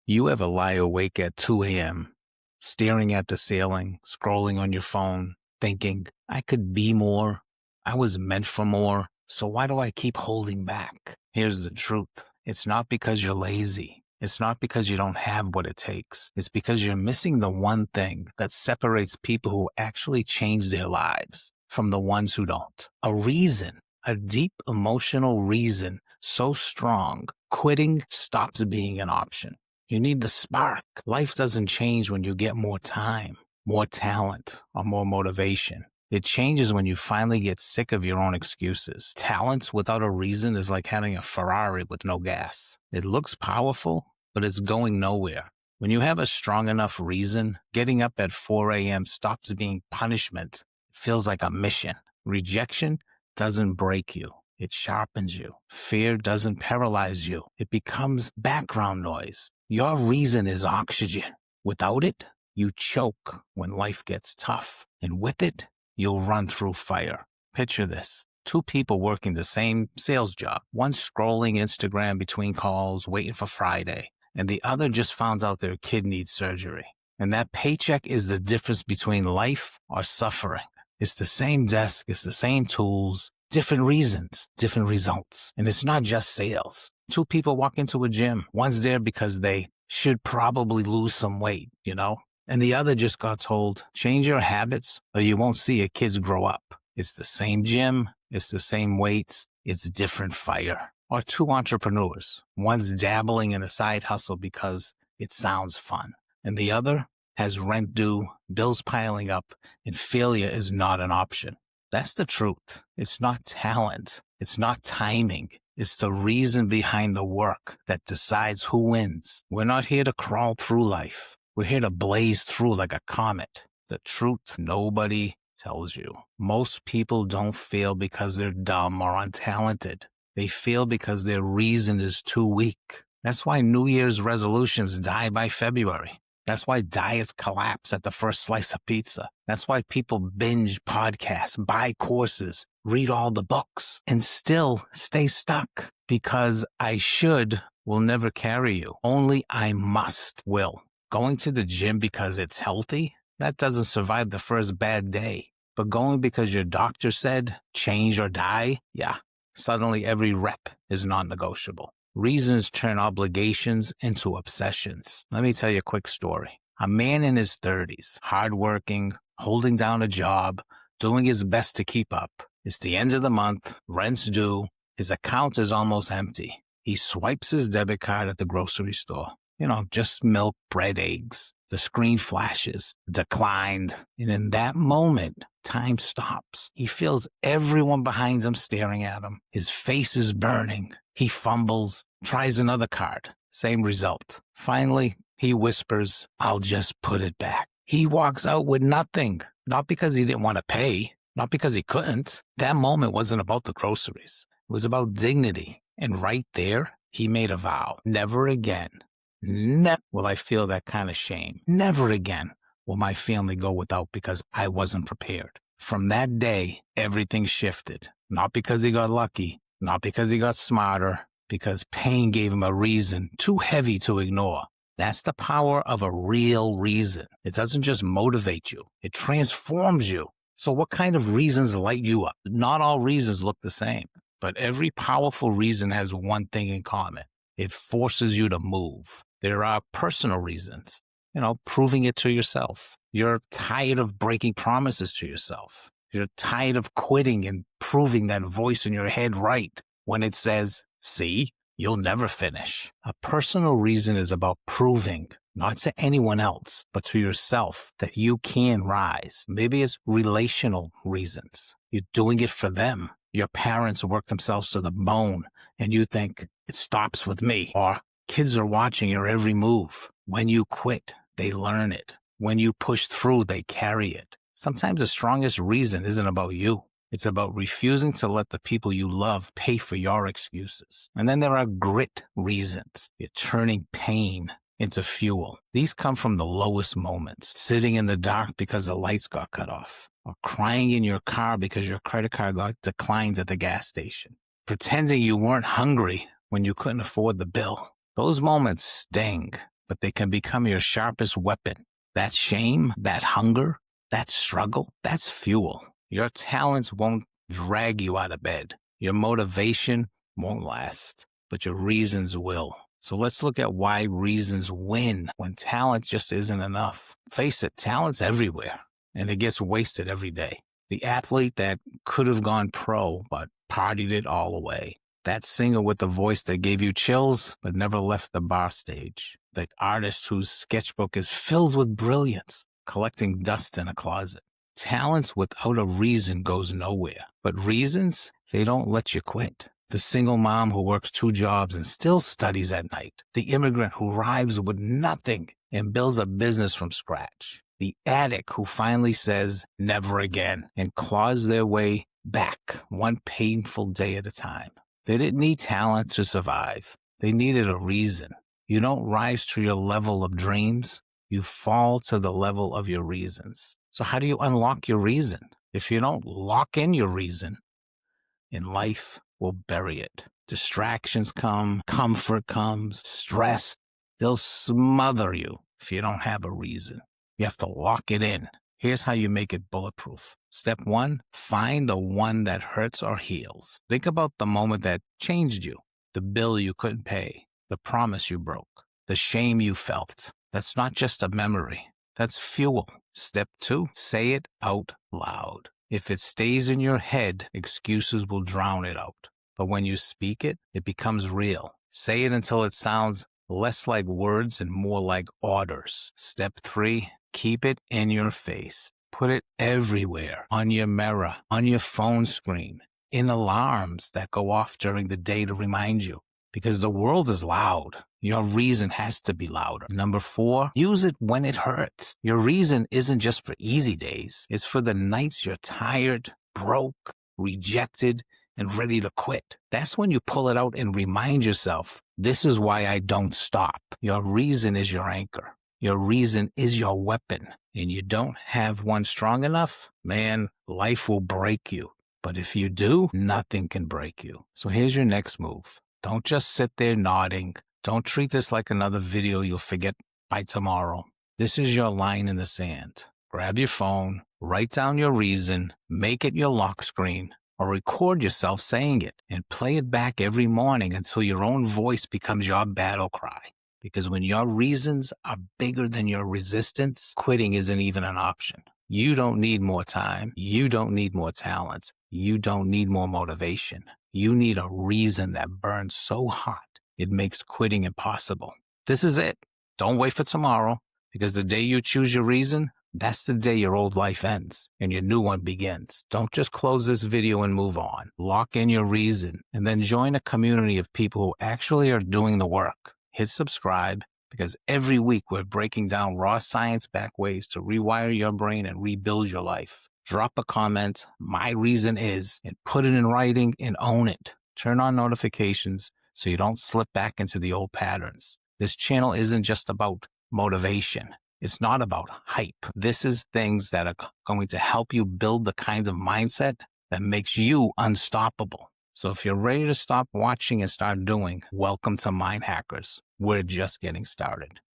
You ever lie awake at 2 a.m., staring at the ceiling, scrolling on your phone, thinking, I could be more, I was meant for more, so why do I keep holding back? Here's the truth. It's not because you're lazy. It's not because you don't have what it takes. It's because you're missing the one thing that separates people who actually change their lives from the ones who don't. A reason, a deep emotional reason so strong, quitting stops being an option. You need the spark. Life doesn't change when you get more time, more talent, or more motivation. It changes when you finally get sick of your own excuses. Talent without a reason is like having a Ferrari with no gas. It looks powerful, but it's going nowhere. When you have a strong enough reason, getting up at 4 a.m. stops being punishment. It feels like a mission. Rejection doesn't break you. It sharpens you. Fear doesn't paralyze you. It becomes background noise. Your reason is oxygen. Without it, you choke when life gets tough. And with it, you'll run through fire. Picture this. Two people working the same sales job. One scrolling Instagram between calls, waiting for Friday, and the other just found out their kid needs surgery. And that paycheck is the difference between life or suffering. It's the same desk, it's the same tools, different reasons, different results. And it's not just sales. Two people walk into a gym. One's there because they should probably lose some weight, and the other just got told, change your habits or you won't see your kids grow up. It's the same gym, it's the same weights, it's different fire. Or two entrepreneurs. One's dabbling in a side hustle because it sounds fun, and the other has rent due, bills piling up, and failure is not an option. That's the truth. It's not talent. It's not timing. It's the reason behind the work that decides who wins. We're not here to crawl through life. We're here to blaze through like a comet. The truth nobody tells you. Most people don't fail because they're dumb or untalented. They fail because their reason is too weak. That's why New Year's resolutions die by February. That's why diets collapse at the first slice of pizza. That's why people binge podcasts, buy courses, read all the books, and still stay stuck. Because I should will never carry you. Only I must will. Going to the gym because it's healthy, that doesn't survive the first bad day. But going because your doctor said change or die, suddenly every rep is non-negotiable. Reasons turn obligations into obsessions. Let me tell you a quick story. A man in his 30s, hardworking, holding down a job, doing his best to keep up. It's the end of the month, rent's due, his account is almost empty. He swipes his debit card at the grocery store. Just milk, bread, eggs. The screen flashes, declined, and in that moment, time stops. He feels everyone behind him staring at him. His face is burning. He fumbles, tries another card. Same result. Finally, he whispers, I'll just put it back. He walks out with nothing. Not because he didn't want to pay. Not because he couldn't. That moment wasn't about the groceries. It was about dignity. And right there, he made a vow. Never again. Never will I feel that kind of shame. Never again will my family go without because I wasn't prepared. From that day, everything shifted. Not because he got lucky, not because he got smarter, because pain gave him a reason too heavy to ignore. That's the power of a real reason. It doesn't just motivate you, it transforms you. So what kind of reasons light you up? Not all reasons look the same, but every powerful reason has one thing in common. It forces you to move. There are personal reasons, proving it to yourself. You're tired of breaking promises to yourself. You're tired of quitting and proving that voice in your head right when it says, see, you'll never finish. A personal reason is about proving, not to anyone else, but to yourself, that you can rise. Maybe it's relational reasons. You're doing it for them. Your parents work themselves to the bone, and you think, it stops with me. Or kids are watching your every move. When you quit, they learn it. When you push through, they carry it. Sometimes the strongest reason isn't about you. It's about refusing to let the people you love pay for your excuses. And then there are grit reasons. You're turning pain into fuel. These come from the lowest moments. Sitting in the dark because the lights got cut off. Or crying in your car because your credit card got declined at the gas station. Pretending you weren't hungry when you couldn't afford the bill. Those moments sting, but they can become your sharpest weapon. That shame, that hunger, that struggle, that's fuel. Your talents won't drag you out of bed. Your motivation won't last, but your reasons will. So let's look at why reasons win when talent just isn't enough. Face it, talent's everywhere, and it gets wasted every day. The athlete that could have gone pro but partied it all away. That singer with the voice that gave you chills but never left the bar stage. The artist whose sketchbook is filled with brilliance, collecting dust in a closet. Talent without a reason goes nowhere, but reasons, they don't let you quit. The single mom who works 2 jobs and still studies at night. The immigrant who arrives with nothing and builds a business from scratch. The addict who finally says never again and claws their way back one painful day at a time. They didn't need talent to survive. They needed a reason. You don't rise to your level of dreams. You fall to the level of your reasons. So how do you unlock your reason? If you don't lock in your reason, in life will bury it. Distractions come, comfort comes, stress. They'll smother you if you don't have a reason. You have to lock it in. Here's how you make it bulletproof. Step 1, find the one that hurts or heals. Think about the moment that changed you, the bill you couldn't pay, the promise you broke, the shame you felt. That's not just a memory. That's fuel. Step 2, say it out loud. If it stays in your head, excuses will drown it out. But when you speak it, it becomes real. Say it until it sounds less like words and more like orders. Step 3, keep it in your face. Put it everywhere, on your mirror, on your phone screen, in alarms that go off during the day to remind you. Because the world is loud. Your reason has to be louder. Number 4, use it when it hurts. Your reason isn't just for easy days. It's for the nights you're tired, broke, rejected, and ready to quit. That's when you pull it out and remind yourself, this is why I don't stop. Your reason is your anchor. Your reason is your weapon. And you don't have one strong enough, man, life will break you. But if you do, nothing can break you. So here's your next move. Don't just sit there nodding. Don't treat this like another video you'll forget by tomorrow. This is your line in the sand. Grab your phone, write down your reason, make it your lock screen, or record yourself saying it and play it back every morning until your own voice becomes your battle cry. Because when your reasons are bigger than your resistance, quitting isn't even an option. You don't need more time. You don't need more talent. You don't need more motivation. You need a reason that burns so hot it makes quitting impossible. This is it. Don't wait for tomorrow, because the day you choose your reason, that's the day your old life ends and your new one begins. Don't just close this video and move on. Lock in your reason and then join a community of people who actually are doing the work. Hit subscribe, because every week we're breaking down raw science-backed ways to rewire your brain and rebuild your life. Drop a comment, my reason is, and put it in writing and own it. Turn on notifications so you don't slip back into the old patterns. This channel isn't just about motivation. It's not about hype. This is things that are going to help you build the kinds of mindset that makes you unstoppable. So if you're ready to stop watching and start doing, welcome to Mind Hackers. We're just getting started.